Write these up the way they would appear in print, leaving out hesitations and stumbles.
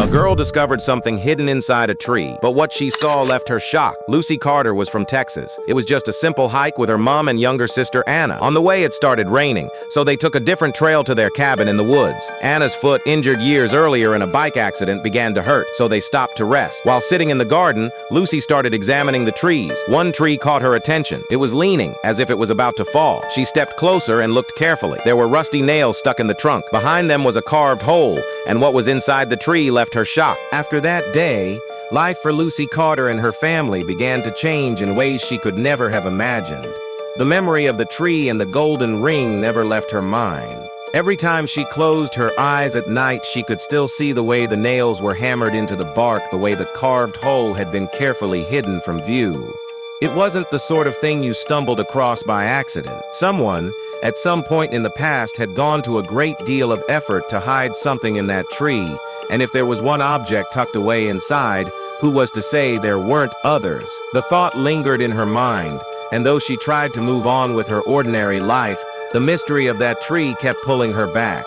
A girl discovered something hidden inside a tree, but what she saw left her shocked. Lucy Carter was from Texas. It was just a simple hike with her mom and younger sister Anna. On the way, it started raining, so they took a different trail to their cabin in the woods. Anna's foot, injured years earlier in a bike accident, began to hurt, so they stopped to rest. While sitting in the garden, Lucy started examining the trees. One tree caught her attention. It was leaning, as if it was about to fall. She stepped closer and looked carefully. There were rusty nails stuck in the trunk. Behind them was a carved hole, and what was inside the tree left her shocked. After that day, life for Lucy Carter and her family began to change in ways she could never have imagined. The memory of the tree and the golden ring never left her mind. Every time she closed her eyes at night, she could still see the way the nails were hammered into the bark, the way the carved hole had been carefully hidden from view. It wasn't the sort of thing you stumbled across by accident. Someone, at some point in the past, had gone to a great deal of effort to hide something in that tree, and if there was one object tucked away inside, who was to say there weren't others? The thought lingered in her mind, and though she tried to move on with her ordinary life, the mystery of that tree kept pulling her back.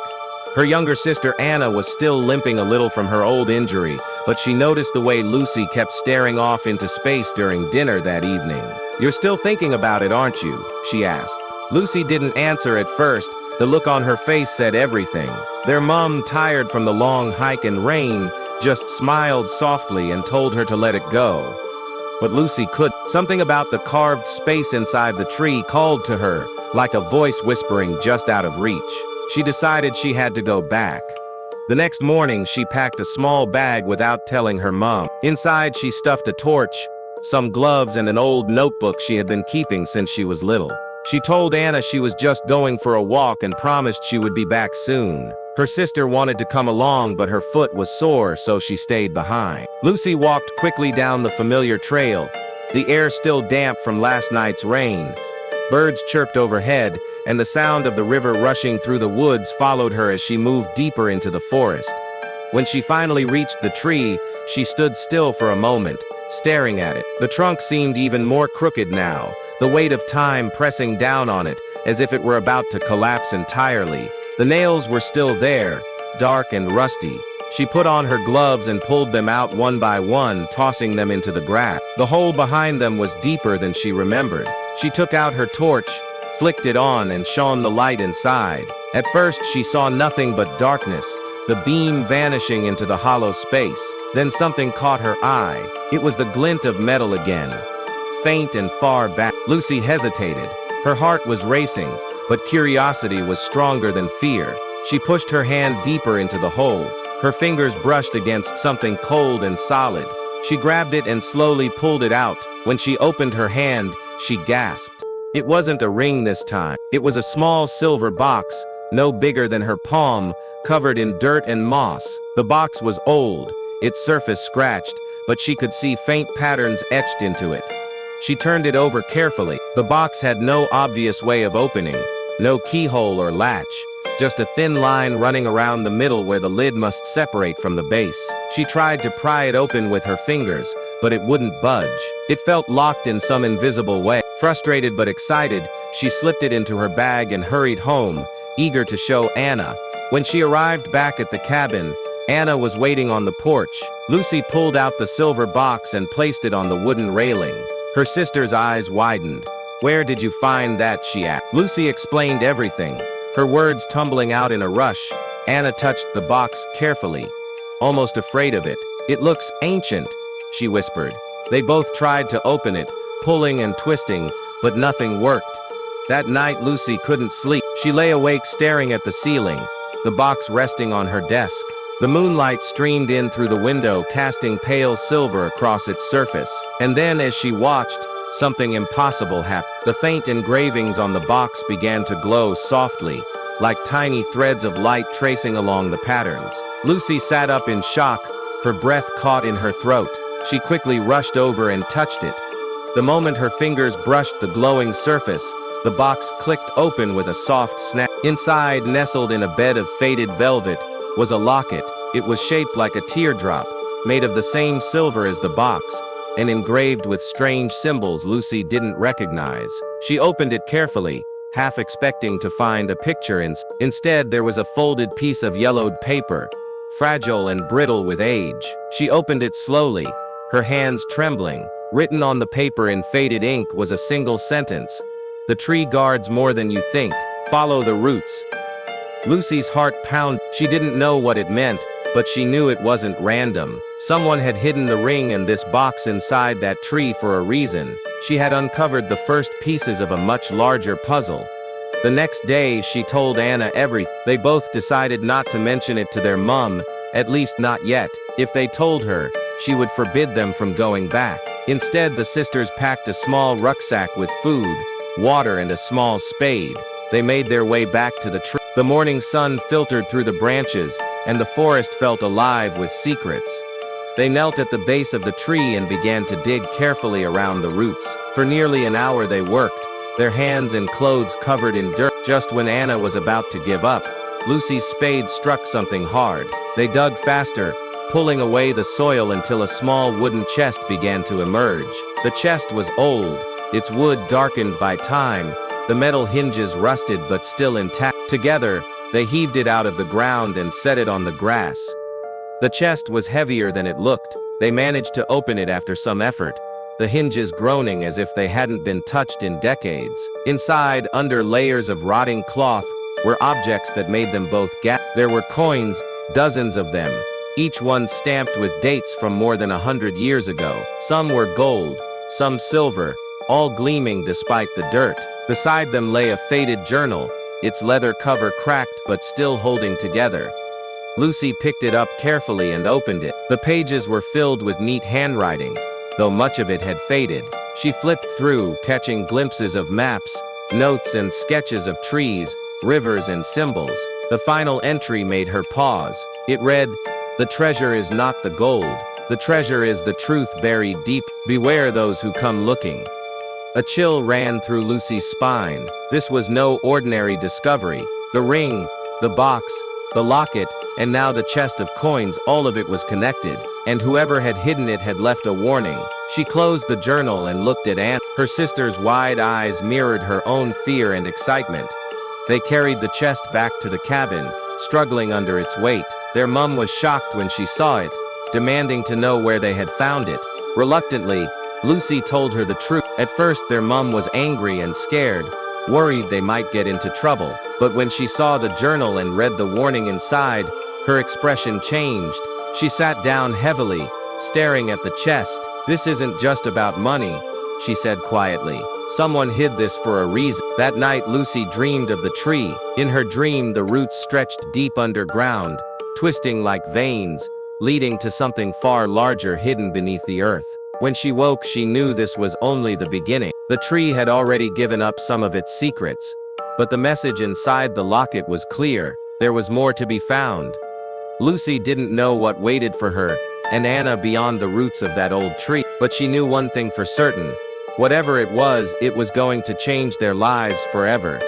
Her younger sister Anna was still limping a little from her old injury, but she noticed the way Lucy kept staring off into space during dinner that evening. "You're still thinking about it, aren't you?" she asked. Lucy didn't answer at first. The look on her face said everything. Their mom, tired from the long hike and rain, just smiled softly and told her to let it go. But Lucy could. Something about the carved space inside the tree called to her, like a voice whispering just out of reach. She decided she had to go back. The next morning, she packed a small bag without telling her mom. Inside, she stuffed a torch, some gloves, and an old notebook she had been keeping since she was little. She told Anna she was just going for a walk and promised she would be back soon. Her sister wanted to come along, but her foot was sore, so she stayed behind. Lucy walked quickly down the familiar trail, the air still damp from last night's rain. Birds chirped overhead, and the sound of the river rushing through the woods followed her as she moved deeper into the forest. When she finally reached the tree, she stood still for a moment, staring at it. The trunk seemed even more crooked now, the weight of time pressing down on it, as if it were about to collapse entirely. The nails were still there, dark and rusty. She put on her gloves and pulled them out one by one, tossing them into the grass. The hole behind them was deeper than she remembered. She took out her torch, flicked it on, and shone the light inside. At first, she saw nothing but darkness, the beam vanishing into the hollow space. Then something caught her eye. It was the glint of metal again, faint and far back. Lucy hesitated. Her heart was racing, but curiosity was stronger than fear. She pushed her hand deeper into the hole. Her fingers brushed against something cold and solid. She grabbed it and slowly pulled it out. When she opened her hand, she gasped. It wasn't a ring this time. It was a small silver box, no bigger than her palm, covered in dirt and moss. The box was old, its surface scratched, but she could see faint patterns etched into it. She turned it over carefully. The box had no obvious way of opening, no keyhole or latch, just a thin line running around the middle where the lid must separate from the base. She tried to pry it open with her fingers, but it wouldn't budge. It felt locked in some invisible way. Frustrated but excited, she slipped it into her bag and hurried home, eager to show Anna. When she arrived back at the cabin, Anna was waiting on the porch. Lucy pulled out the silver box and placed it on the wooden railing. Her sister's eyes widened. "Where did you find that?" she asked. Lucy explained everything, her words tumbling out in a rush. Anna touched the box carefully, almost afraid of it. "It looks ancient," she whispered. They both tried to open it, pulling and twisting, but nothing worked. That night, Lucy couldn't sleep. She lay awake staring at the ceiling, the box resting on her desk. The moonlight streamed in through the window, casting pale silver across its surface. And then, as she watched, something impossible happened. The faint engravings on the box began to glow softly, like tiny threads of light tracing along the patterns. Lucy sat up in shock, her breath caught in her throat. She quickly rushed over and touched it. The moment her fingers brushed the glowing surface, the box clicked open with a soft snap. Inside, nestled in a bed of faded velvet, was a locket. It was shaped like a teardrop, made of the same silver as the box, and engraved with strange symbols Lucy didn't recognize. She opened it carefully, half expecting to find a picture. Instead, there was a folded piece of yellowed paper, fragile and brittle with age. She opened it slowly, her hands trembling. Written on the paper in faded ink was a single sentence. "The tree guards more than you think. Follow the roots." Lucy's heart pounded. She didn't know what it meant, but she knew it wasn't random. Someone had hidden the ring and this box inside that tree for a reason. She had uncovered the first pieces of a much larger puzzle. The next day, she told Anna everything. They both decided not to mention it to their mom, at least not yet. If they told her, she would forbid them from going back. Instead, the sisters packed a small rucksack with food, water, and a small spade. They made their way back to the tree. The morning sun filtered through the branches, and the forest felt alive with secrets. They knelt at the base of the tree and began to dig carefully around the roots. For nearly an hour they worked, their hands and clothes covered in dirt. Just when Anna was about to give up, Lucy's spade struck something hard. They dug faster, pulling away the soil until a small wooden chest began to emerge. The chest was old, its wood darkened by time, the metal hinges rusted but still intact. Together, they heaved it out of the ground and set it on the grass. The chest was heavier than it looked. They managed to open it after some effort, the hinges groaning as if they hadn't been touched in decades. Inside, under layers of rotting cloth, were objects that made them both gasp. There were coins, dozens of them, each one stamped with dates from more than 100 years ago. Some were gold, some silver, all gleaming despite the dirt. Beside them lay a faded journal, its leather cover cracked but still holding together. Lucy picked it up carefully and opened it. The pages were filled with neat handwriting, though much of it had faded. She flipped through, catching glimpses of maps, notes and sketches of trees, rivers and symbols. The final entry made her pause. It read, "The treasure is not the gold. The treasure is the truth buried deep. Beware those who come looking." A chill ran through Lucy's spine. This was no ordinary discovery. The ring, the box, the locket, and now the chest of coins, all of it was connected, and whoever had hidden it had left a warning. She closed the journal and looked at Anne. Her sister's wide eyes mirrored her own fear and excitement. They carried the chest back to the cabin, struggling under its weight. Their mum was shocked when she saw it, demanding to know where they had found it. Reluctantly, Lucy told her the truth. At first, their mum was angry and scared, worried they might get into trouble. But when she saw the journal and read the warning inside, her expression changed. She sat down heavily, staring at the chest. "This isn't just about money," she said quietly. "Someone hid this for a reason." That night, Lucy dreamed of the tree. In her dream, the roots stretched deep underground, twisting like veins, leading to something far larger hidden beneath the earth. When she woke, she knew this was only the beginning. The tree had already given up some of its secrets, but the message inside the locket was clear. There was more to be found. Lucy didn't know what waited for her and Anna beyond the roots of that old tree, but she knew one thing for certain. Whatever it was going to change their lives forever.